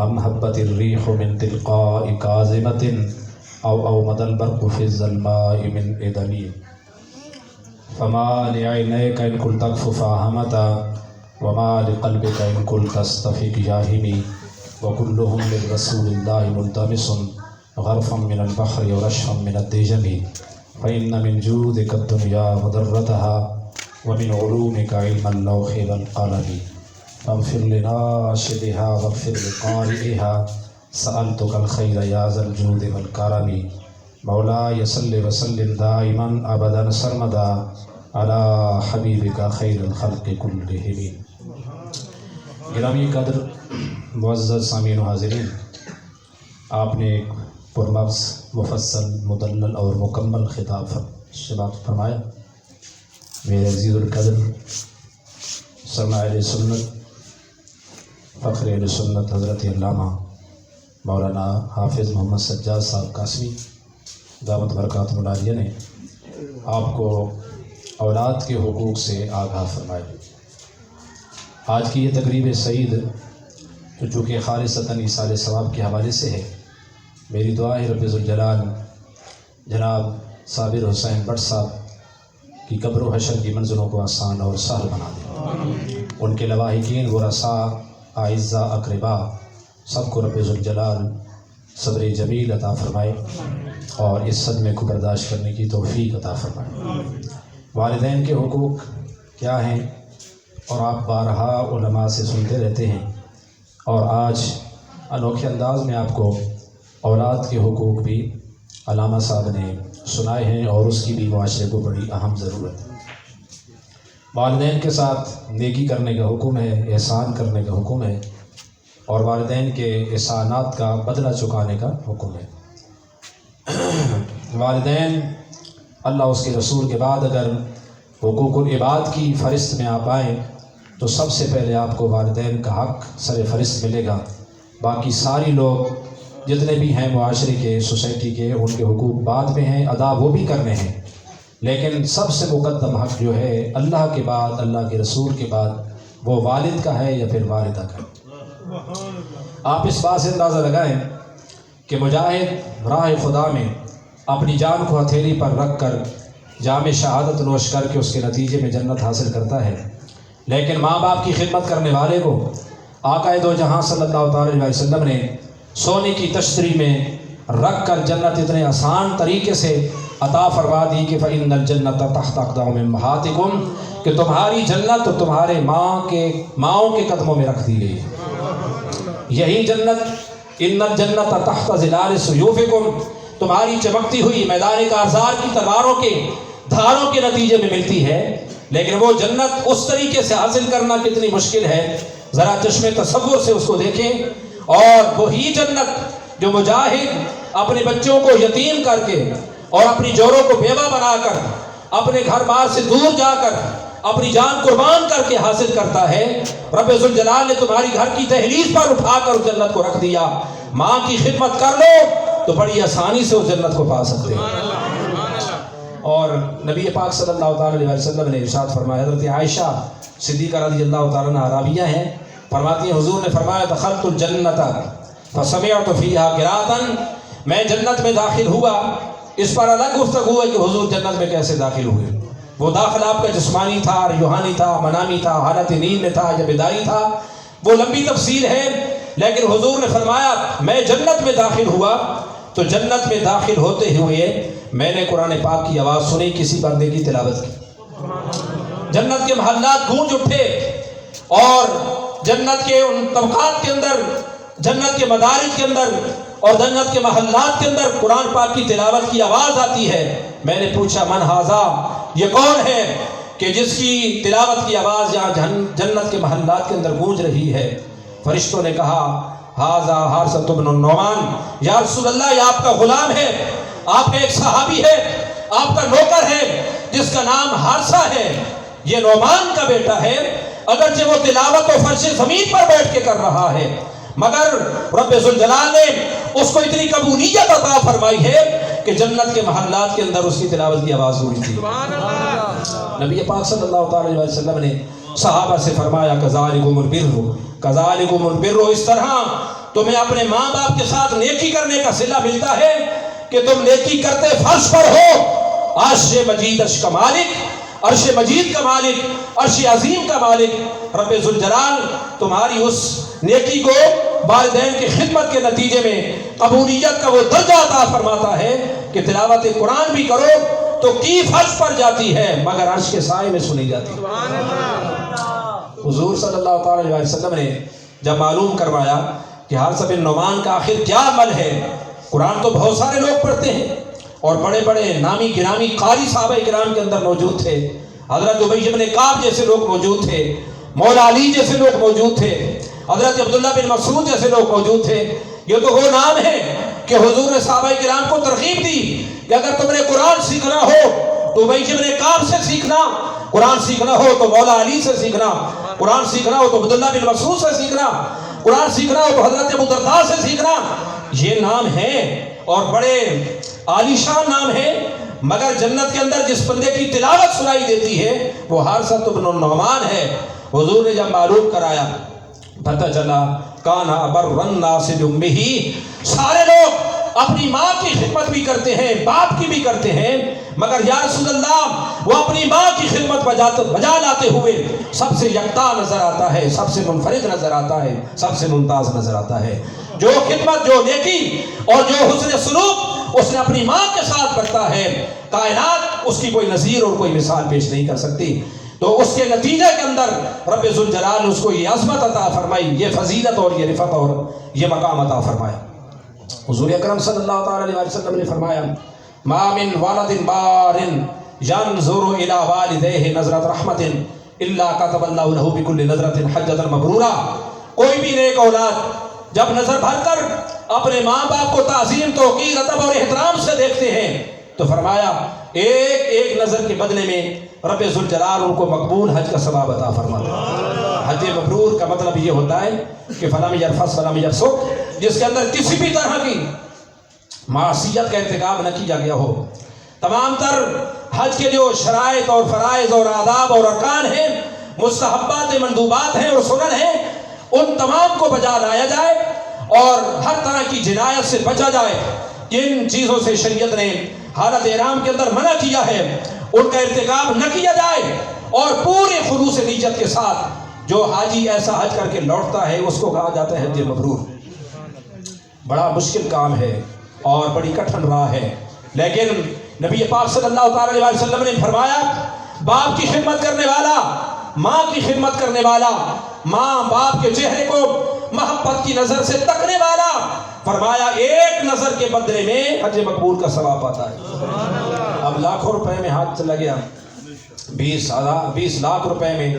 ام حبت الریح من تلقاء کاظمۃ او مد البرق فی الظلماء من ادمی فما لعینیک ان کلت تکف فاہمتا وما لقلبک ان کلت تستفق جاہمی وکلہم من رسول اللہ ملتمس غرفا من البحر ورشفا من الدجم فإن من جودك الدنيا وضرتها ومن علومك علم اللوح والقلم فاغفر لناشدها واغفر لقارئها سألتك الخير يا ذا الجود والكرم مولاي صل وسلم دائما أبدا سرمدا على حبيبك خير الخلق كلهم. گرامی قدر معزز سامعین و حاضرین، آپ نے ایک پرمغز مفصل مدلل اور مکمل خطاب سے بات فرمایا. میرے عزیز القدر سرمایہ اہل سنت فخر اہل سنت حضرت علامہ مولانا حافظ محمد سجاد صاحب قاسمی دامت برکاتہ العالیہ نے آپ کو اولاد کے حقوق سے آگاہ فرمایا. آج کی یہ تقریب سعید جو کہ خالصتاً ایصال ثواب کے حوالے سے ہے، میری دعا ہے رب ذوالجلال جناب صابر حسین بٹ صاحب کی قبر و حشر کی منزلوں کو آسان اور سہل بنا دے. ان کے لواحقین ورثاء اعزاء اقرباء سب کو رب ذوالجلال صبر جمیل عطا فرمائے اور اس صدمے کو برداشت کرنے کی توفیق عطا فرمائے. والدین کے حقوق کیا ہیں اور آپ بارہا علماء سے سنتے رہتے ہیں، اور آج انوکھے انداز میں آپ کو اولاد کے حقوق بھی علامہ صاحب نے سنائے ہیں، اور اس کی بھی معاشرے کو بڑی اہم ضرورت ہے. والدین کے ساتھ نیکی کرنے کا حکم ہے، احسان کرنے کا حکم ہے، اور والدین کے احسانات کا بدلہ چکانے کا حکم ہے. والدین اللہ اس کے رسول کے بعد اگر حقوق العباد کی فہرست میں آپ آئیں تو سب سے پہلے آپ کو والدین کا حق سر فہرست ملے گا. باقی ساری لوگ جتنے بھی ہیں معاشرے کے، سوسائٹی کے، ان کے حقوق بعد میں ہیں، ادا وہ بھی کرنے ہیں، لیکن سب سے مقدم حق جو ہے اللہ کے بعد، اللہ کے رسول کے بعد، وہ والد کا ہے یا پھر والدہ کا ہے. آپ اس بات سے اندازہ لگائیں کہ مجاہد راہ خدا میں اپنی جان کو ہتھیلی پر رکھ کر جام شہادت نوش کر کے اس کے نتیجے میں جنت حاصل کرتا ہے، لیکن ماں باپ کی خدمت کرنے والے کو آقا دو جہاں صلی اللہ تعالی علیہ وسلم نے سونے کی تشتری میں رکھ کر جنت اتنے آسان طریقے سے عطا فرما دی کہ فإن الجنت تحت اقدام امہاتکم، کہ تمہاری جنت تو تمہارے ماؤں کے قدموں میں رکھ دی گئی. یہی جنت ان الجنت تحت ظلال سیوفکم، تمہاری چمکتی ہوئی میدان کارزار کی تلواروں کے دھاروں کے نتیجے میں ملتی ہے. لیکن وہ جنت اس طریقے سے حاصل کرنا کتنی مشکل ہے، ذرا چشم تصور سے اس کو دیکھیں. اور وہی جنت جو مجاہد اپنے بچوں کو یتیم کر کے اور اپنی جوروں کو بیوہ بنا کر اپنے گھر بار سے دور جا کر اپنی جان قربان کر کے حاصل کرتا ہے، رب ذوالجلال نے تمہاری گھر کی دہلیز پر اٹھا کر اس جنت کو رکھ دیا. ماں کی خدمت کر لو تو بڑی آسانی سے اس جنت کو پا سکتے ہیں. اور نبی پاک صلی اللہ تعالی علیہ وسلم نے ارشاد فرمایا، حضرت عائشہ صدیقہ رضی اللہ تعالیٰ عنہا راویہ ہیں، فرماتی ہیں حضور نے فرمایا دخلت الجنت فسمعت فیہا قراءۃ، میں جنت میں داخل ہوا. اس پر الگ گفتگو ہے کہ حضور جنت میں کیسے داخل ہوئے. وہ داخلہ آپ کا جسمانی تھا، روحانی تھا، منامی تھا، حالت نیند میں تھا یا بیداری تھا، وہ لمبی تفصیل ہے. لیکن حضور نے فرمایا میں جنت میں داخل ہوا تو جنت میں داخل ہوتے ہوئے میں نے قرآن پاک کی آواز سنی، کسی بندے کی تلاوت کی. جنت کے محلات گونج اٹھے اور جنت کے ان طبقات کے اندر، جنت کے مدارج کے اندر اور جنت کے محلات کے اندر قرآن پاک کی تلاوت کی آواز آتی ہے. میں نے پوچھا من ھذا، یہ کون ہے کہ جس کی تلاوت کی آواز یہاں جنت کے محلات کے اندر گونج رہی ہے؟ فرشتوں نے کہا ھذا حارثۃ بن النعمان، یا رسول اللہ یہ آپ کا غلام ہے، آپ کا ایک صحابی ہے، آپ کا نوکر ہے جس کا نام حارثہ ہے، یہ نعمان کا بیٹا ہے. اگرچہ وہ تلاوت و فرش زمین پر بیٹھ کے کر رہا ہے، مگر رب ذوالجلال نے اس کو اتنی قبولیت عطا فرمائی ہے کہ جنت کے محلات کے اندر اس کی تلاوت کی آواز ہوئی تھی. نبی پاک صلی اللہ تعالی علیہ وسلم نے صحابہ سے فرمایا کذالکم البر، کذالکم البر، اس طرح تمہیں اپنے ماں باپ کے ساتھ نیکی کرنے کا صلہ ملتا ہے کہ تم نیکی کرتے فرض پر ہو۔ عرش مجید کا مالک، عرش مجید کا مالک، عرش عظیم کا مالک رب ذوالجلال تمہاری اس نیکی کو والدین کی خدمت کے نتیجے میں قبولیت کا وہ درجہ عطا فرماتا ہے کہ تلاوت قرآن بھی کرو تو کی فرض پر جاتی ہے مگر عرش کے سائے میں سنی جاتی ہے۔ حضور صلی اللہ تعالی علیہ وسلم نے جب معلوم کروایا کہ حارثہ بن نعمان کا آخر کیا عمل ہے، قرآن تو بہت سارے لوگ پڑھتے ہیں اور بڑے بڑے نامی گرامی قاری صحابہ کرام کے اندر موجود تھے، حضرت ابی بن کعب جیسے لوگ موجود تھے، مولا علی جیسے لوگ موجود تھے، حضرت عبداللہ بن مسعود جیسے لوگ موجود تھے۔ یہ تو وہ نام ہے کہ حضور نے صحابہ کرام کو ترغیب دی کہ اگر تم نے قرآن سیکھنا ہو تو ابی بن کعب سے سیکھنا، قرآن سیکھنا ہو تو مولا علی سے سیکھنا، قرآن سیکھنا ہو تو عبداللہ بن مسعود سے سیکھنا، قرآن سیکھنا ہو تو حضرت ابو درداء سے سیکھنا۔ یہ نام ہے اور بڑے عالیشان نام ہے، مگر جنت کے اندر جس بندے کی تلاوت سنائی دیتی ہے وہ حارثہ بن نعمان ہے۔ حضور نے جب معلوم کرایا پتہ چلا کانا ابر الناس بامہ، سارے لوگ اپنی ماں کی خدمت بھی کرتے ہیں، باپ کی بھی کرتے ہیں، مگر یا رسول اللہ وہ اپنی ماں کی خدمت بجا لاتے ہوئے سب سے یکتا نظر آتا ہے، سب سے منفرد نظر آتا ہے، سب سے ممتاز نظر آتا ہے۔ جو خدمت، جو نیکی اور جو حسن سلوک اس نے اپنی ماں کے ساتھ برتا ہے، کائنات اس کی کوئی نظیر اور کوئی مثال پیش نہیں کر سکتی۔ تو اس کے نتیجے کے اندر رب ذوالجلال نے اس کو یہ عظمت عطا فرمائی، یہ فضیلت اور یہ رفعت اور یہ مقام عطا فرمایا۔ حضور اکرم صلی اللہ تعالی علیہ وسلم نے فرمایا ما من ولد بار ينظر الى والديه نظرۃ رحمت الا كتب الله له بكل نظرۃ حجۃ مبرورہ۔ کوئی بھی نیک اولاد جب نظر بھر کر اپنے ماں باپ کو تعظیم، توقیر، ادب اور احترام سے دیکھتے ہیں تو فرمایا ایک ایک نظر کے بدلے میں رب ذوالجلال ان کو مقبول حج کا ثواب عطا فرماتا ہے۔ حج مبرور کا مطلب یہ ہوتا ہے کہ فلم یرفث ولم یفسق، جس کے اندر کسی بھی طرح کی معصیت کا ارتکاب نہ کیا گیا ہو۔ تمام تر حج کے جو شرائط اور فرائض اور آداب اور ارکان ہیں، مستحبات، مندوبات ہیں اور سنن ہیں، ان تمام کو بجا لایا جائے اور ہر طرح کی جنایت سے بچا جائے۔ جن چیزوں سے شریعت نے حالت احرام کے اندر منع کیا ہے ان کا ارتکاب نہ کیا جائے، اور پورے خلوص نیت کے ساتھ جو حاجی ایسا حج کر کے لوٹتا ہے اس کو کہا جاتا ہے حج مبرور۔ بڑا مشکل کام ہے اور بڑی کٹھن راہ ہے، لیکن نبی پاک صلی اللہ تعالی علیہ وسلم نے فرمایا باپ کی خدمت کرنے والا، ماں کی خدمت کرنے والا، ماں باپ کے چہرے کو محبت کی نظر سے تکنے والا، فرمایا ایک نظر کے بدلے میں حج مقبول کا ثواب پاتا ہے۔ اب لاکھوں روپے میں ہاتھ چلا گیا، 20 لاکھ روپے میں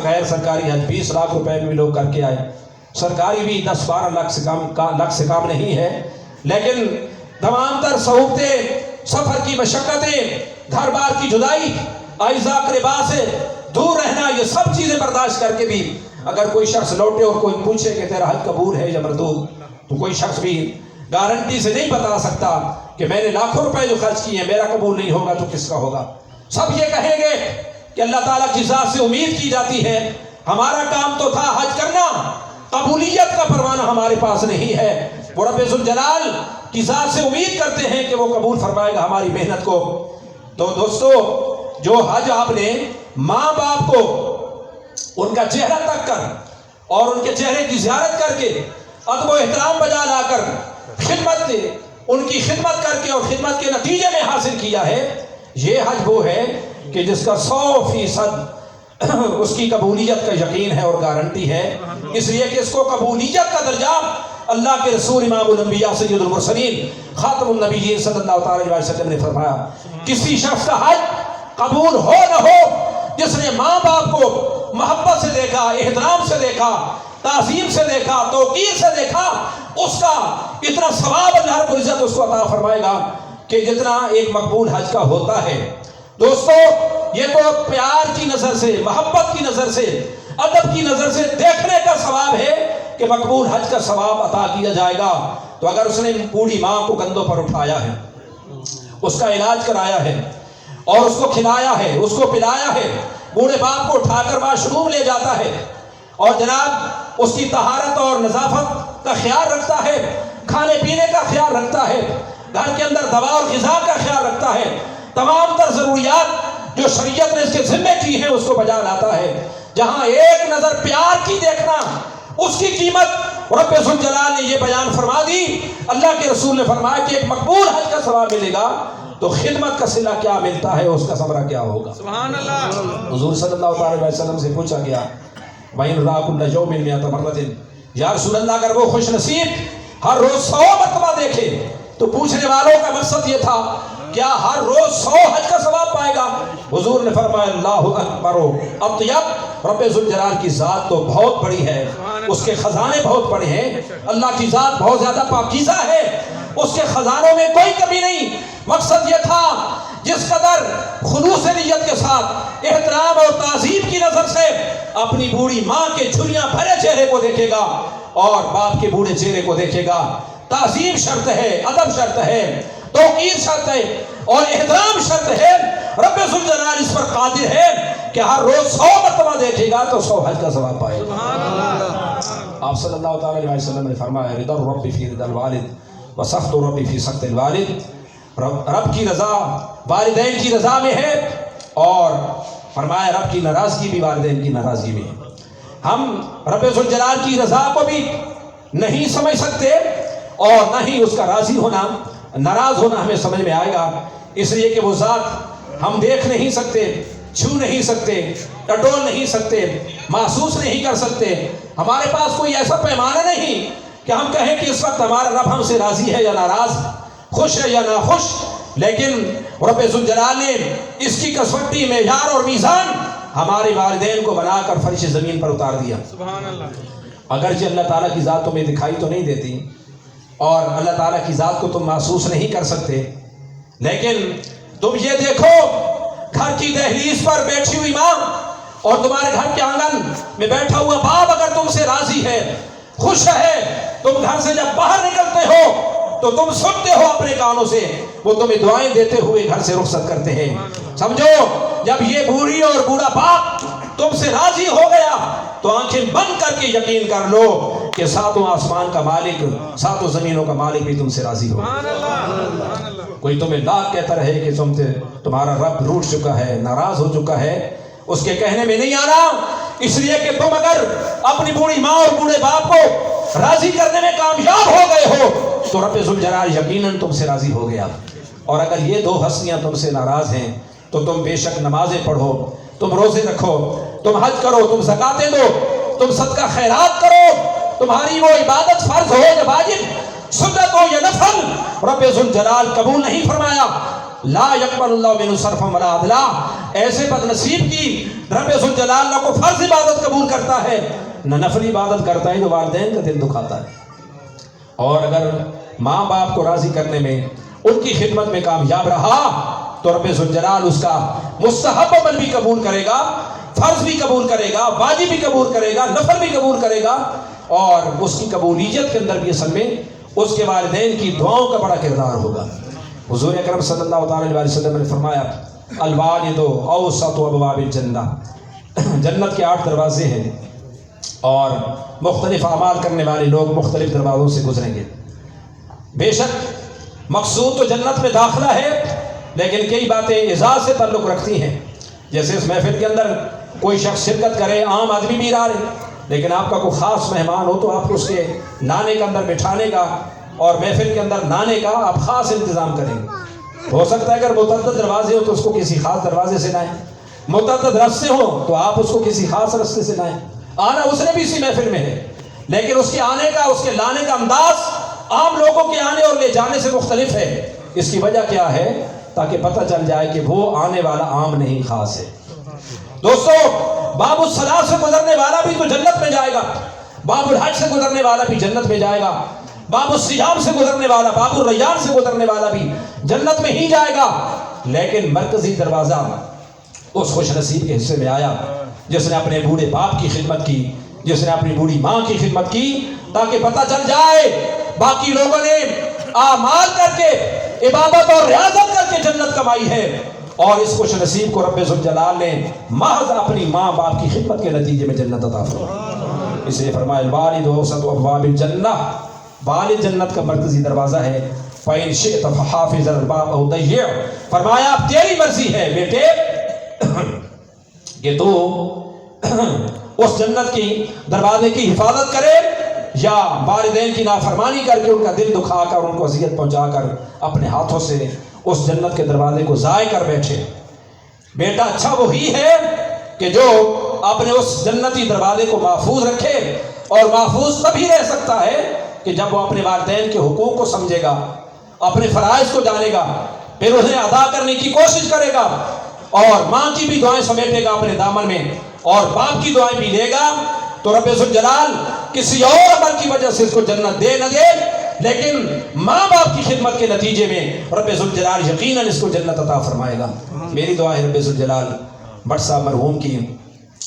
غیر سرکاری حج 20 لاکھ روپے میں بھی لوگ کر کے آئے، سرکاری بھی 10-12 لاکھ سے کام نہیں ہے، لیکن تمام تر سہولتیں، سفر کی مشقتیں، گھر بار کی جدائی، اعزاء اقرباء سے دور رہنا، یہ سب چیزیں برداشت کر کے بھی اگر کوئی شخص لوٹے اور کوئی پوچھے کہ تیرا حج قبول ہے یا مردود، تو کوئی شخص بھی گارنٹی سے نہیں بتا سکتا کہ میں نے لاکھوں روپے جو خرچ کیے ہیں میرا قبول نہیں ہوگا تو کس کا ہوگا۔ سب یہ کہیں گے کہ اللہ تعالیٰ کی ذات سے امید کی جاتی ہے، ہمارا کام تو تھا حج کرنا، قبولیت کا پروانہ ہمارے پاس نہیں ہے۔ وہ رب ذوالجلال کی ذات سے امید کرتے ہیں کہ وہ قبول فرمائے گا ہماری محنت کو۔ تو دوستو، جو حج آپ نے ماں باپ کو ان کا چہرہ تک کر اور ان کے چہرے کی زیارت کر کے ادب و احترام بجا لا کر خدمت، ان کی خدمت کر کے اور خدمت کے نتیجے میں حاصل کیا ہے، یہ حج وہ ہے کہ جس کا 100% اس کی قبولیت کا یقین ہے اور گارنٹی ہے، اس لیے کہ اس کو قبولیت کا درجہ اللہ کے رسول امام الانبیاء سید المرسلین خاتم النبیین صلی اللہ تعالی علیہ وسلم نے فرمایا کسی شخص کا حج قبول ہو نہ ہو جس نے ماں باپ کو محبت سے دیکھا، احترام سے دیکھا، تعظیم سے دیکھا، توقیر سے دیکھا، اس کا اتنا ثواب اللہ رب العزت اس کو عطا فرمائے گا کہ جتنا ایک مقبول حج کا ہوتا ہے۔ دوستو، یہ تو پیار کی نظر سے، محبت کی نظر سے، ادب کی نظر سے دیکھنے کا ثواب ہے کہ مقبول حج کا ثواب عطا کیا جائے گا۔ تو اگر اس نے بوڑھی ماں کو کندھوں پر اٹھایا ہے، اس کا علاج کرایا ہے اور اس کو کھلایا ہے، اس کو پلایا ہے، بوڑھے باپ کو اٹھا کر واش روم لے جاتا ہے اور جناب اس کی طہارت اور نظافت کا کا خیال رکھتا ہے، کھانے پینے کا خیال رکھتا ہے، گھر کے اندر دوا اور غذا کا خیال رکھتا ہے، تمام تر ضروریات جو شریعت نے اس کے ذمے کی ہیں اس کو بجا لاتا ہے، جہاں ایک نظر پیار کی دیکھنا اس کی قیمت رب ذوالجلال نے یہ بیان فرما دی۔ اللہ کے رسول نے فرمایا کہ ایک مقبول حج کا ثواب ملے گا تو خدمت کا صلہ کیا ملتا ہے، اس کا ثمرہ کیا ہوگا۔ سبحان اللہ۔ حضور صلی اللہ علیہ وسلم سے پوچھا گیا وَإِنْ رَأَ كُلَّ يَوْمٍ مِئَةَ مَرَّةٍ، یا رسول اللہ اگر وہ خوش نصیب ہر روز 100 مرتبہ دیکھے تو پوچھنے والوں کا مقصد یہ تھا کیا ہر روز 100 حج کا ثواب پائے گا؟ حضور نے فرمایا اللہ اکبر اطیب، رب ذوالجلال کی ذات تو بہت بڑی ہے، اس کے خزانے بہت بڑے ہیں، اللہ کی ذات بہت زیادہ پاکیزہ ہے، اس کے خزانوں میں کوئی کمی نہیں۔ مقصد یہ تھا جس قدر خلوص نیت کے ساتھ احترام اور تعظیم کی نظر سے اپنی بوڑھی ماں کے جھریاں بھرے چہرے کو دیکھے گا اور باپ کے بوڑھے چہرے کو دیکھے گا، تعظیم شرط ہے، ادب شرط ہے، توقیر شرط ہے اور احترام شرط ہے۔ رب ذوالجلال اس پر قادر ہے کہ ہر روز 100 مرتبہ دیکھے گا تو 100 حج کا ثواب پائے گا۔ آپ صلی اللہ تعالی علیہ وسلم نے فرمایا رضا الرب فی رضا الوالد وسخط الرب فی سخط الوالد، رب کی رضا والدین کی رضا میں ہے اور فرمایا رب کی ناراضگی بھی والدین کی ناراضگی میں ہے۔ ہم رب ذوالجلال کی رضا کو بھی نہیں سمجھ سکتے اور نہ ہی اس کا راضی ہونا ناراض ہونا ہمیں سمجھ میں آئے گا، اس لیے کہ وہ ذات ہم دیکھ نہیں سکتے، چھو نہیں سکتے، ٹٹول نہیں سکتے، محسوس نہیں کر سکتے۔ ہمارے پاس کوئی ایسا پیمانہ نہیں کہ ہم کہیں کہ اس وقت ہمارا رب ہم سے راضی ہے یا ناراض، خوش ہے یا ناخوش، لیکن رب ذوالجلال نے اس کی کسوٹی معیار اور میزان ہمارے والدین کو بنا کر فرش زمین پر اتار دیا۔ سبحان اللہ۔ اگرچہ اللہ تعالیٰ کی ذات تمہیں دکھائی تو نہیں دیتی اور اللہ تعالیٰ کی ذات کو تم محسوس نہیں کر سکتے، لیکن تم یہ دیکھو گھر کی دہلیز پر بیٹھی ہوئی ماں اور تمہارے گھر کے آنگن میں بیٹھا ہوا باپ اگر تم سے راضی ہے، خوش ہے، تم گھر سے جب باہر نکلتے ہو تو تم سنتے ہو اپنے کانوں سے، وہ تمہیں دعائیں دیتے ہوئے گھر سے رخصت کرتے ہیں۔ سمجھو جب یہ بوڑھی اور بوڑھا باپ تم سے راضی ہو گیا تو آنکھیں بند کر کے یقین کر لو کہ ساتوں آسمان کا مالک، ساتوں زمینوں کا مالک بھی تم سے راضی ہو۔ کوئی تمہیں لاکھ کہتا رہے کہ تمہارا رب روٹ چکا ہے، ناراض ہو چکا ہے، اس کے کہنے میں نہیں آنا، اس لیے کہ تم اگر اپنی بوڑھی ماں اور بوڑھے باپ کو راضی کرنے میں کامیاب ہو گئے ہو تو رب ذوالجلال یقیناً تم سے راضی ہو گیا۔ اور اگر یہ دو ہستیاں تم سے ناراض ہیں تو تم بے شک نمازیں پڑھو، تم روزے رکھو، تم حج کرو، تم زکاتیں دو، تم صدقہ خیرات کرو، تمہاری وہ عبادت فرض ہو یا واجب، سنت ہو یا نفل، رب ذوالجلال قبول نہیں فرمایا۔ لا یقبل اللہ منہ صرفا ولا عدلا، ایسے بد نصیب کی رب ذوالجلال نہ کو فرض عبادت قبول کرتا ہے نہ نفل عبادت کرتا ہے، جو والدین کا دل دکھاتا ہے۔ اور اگر ماں باپ کو راضی کرنے میں، ان کی خدمت میں کامیاب رہا تو رب ذوالجلال اس کا مستحب عمل بھی قبول کرے گا، فرض بھی قبول کرے گا، واجب بھی قبول کرے گا، نفل بھی قبول کرے گا، اور اس کی قبولیت کے اندر بھی اصل میں اس کے والدین کی دعاؤں کا بڑا کردار ہوگا۔ حضور اکرم صلی اللہ علیہ وسلم نے فرمایا الوالد اوسط ابواب الجنہ، جنت کے 8 دروازے ہیں اور مختلف اعمال کرنے والے لوگ مختلف دروازوں سے گزریں گے۔ بے شک مقصود تو جنت میں داخلہ ہے، لیکن کئی باتیں اعزاز سے تعلق رکھتی ہیں، جیسے اس محفل کے اندر کوئی شخص شرکت کرے، عام آدمی بھی رہا ہے، لیکن آپ کا کوئی خاص مہمان ہو تو آپ اس کے نانے کے اندر بٹھانے کا اور محفل کے اندر نانے کا آپ خاص انتظام کریں گے۔ ہو سکتا ہے اگر متعدد دروازے ہو تو اس کو کسی خاص دروازے سے لائیں، متعدد راستے ہوں تو آپ اس کو کسی خاص راستے سے لائیں۔ آنا اس نے بھی اسی محفل میں ہے، لیکن اس کے آنے کا، اس کے لانے کا انداز عام لوگوں کے آنے اور لے جانے سے مختلف ہے۔ اس کی وجہ کیا ہے؟ تاکہ پتہ چل جائے کہ وہ آنے والا عام نہیں، خاص ہے۔ دوستو باب الصلاۃ سے گزرنے والا بھی تو جنت میں جائے گا، باب الحج سے گزرنے والا بھی جنت میں جائے گا، باب الصیام سے گزرنے والا، باب الریان سے گزرنے والا بھی جنت میں ہی جائے گا، لیکن مرکزی دروازہ اس خوش نصیب کے حصے میں آیا جس نے اپنے بوڑھے باپ کی خدمت کی، جس نے اپنی بوڑھی ماں کی خدمت کی، تاکہ پتہ چل جائے باقی لوگوں نے اعمال کر کے، عبادت اور ریاضت کر کے جنت کمائی ہے، اور اس خوش نصیب کو رب ذوالجلال نے محض اپنی ماں باپ کی خدمت کے نتیجے میں جنت عطا فرمائی۔ اس لیے فرمایا الوالد اوسط ابواب الجنہ، والد جنت کا مرکزی دروازہ ہے۔ فَإِنْ شِئْتَ فَحَافِظْ الْبَابَ أَوْ ضَيِّعْ، فرمایا اب تیری مرضی ہے بیٹے کہ تو اس جنت کی دروازے کی حفاظت کرے یا والدین کی نافرمانی کر کے ان کا دل دکھا کر ان کو اذیت پہنچا کر اپنے ہاتھوں سے اس جنت کے دروازے کو ضائع کر بیٹھے۔ بیٹا اچھا وہی ہے کہ جو اپنے اس جنتی دروازے کو محفوظ رکھے، اور محفوظ تبھی رہ سکتا ہے کہ جب وہ اپنے والدین کے حقوق کو سمجھے گا، اپنے فرائض کو جانے گا، پھر انہیں ادا کرنے کی کوشش کرے گا، اور ماں کی بھی دعائیں سمیٹے گا اپنے دامن میں، اور باپ کی دعائیں بھی لے گا، تو رب ذوالجلال کسی اور عمل کی وجہ سے اس کو جنت دے نہ دے، لیکن ماں باپ کی خدمت کے نتیجے میں رب ذوالجلال یقیناً اس کو جنت عطا فرمائے گا۔ میری دعا ہے رب ذوالجلال بٹ صاحب مرحوم کی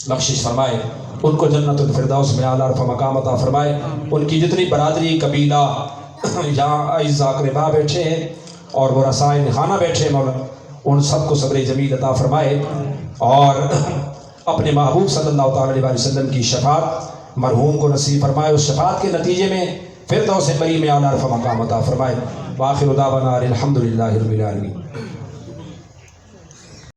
بخشش فرمائے، ان کو جنت الفردوس میں اعلیٰ رفع مقام عطا فرمائے، ان کی جتنی برادری قبیلہ یہاں اعزاء اقرباء بیٹھے ہیں اور وہ رسائل خانہ بیٹھے ہیں، مولا ان سب کو صبر جمیل عطا فرمائے، اور اپنے محبوب صلی اللہ تعالیٰ علیہ وسلم کی شفاعت مرحوم کو نصیب فرمائے، اس شفاعت کے نتیجے میں فردوس بری میں اعلیٰ رفع مقام عطا فرمائے۔ وآخر دعوانا الحمدللہ رب العالمین۔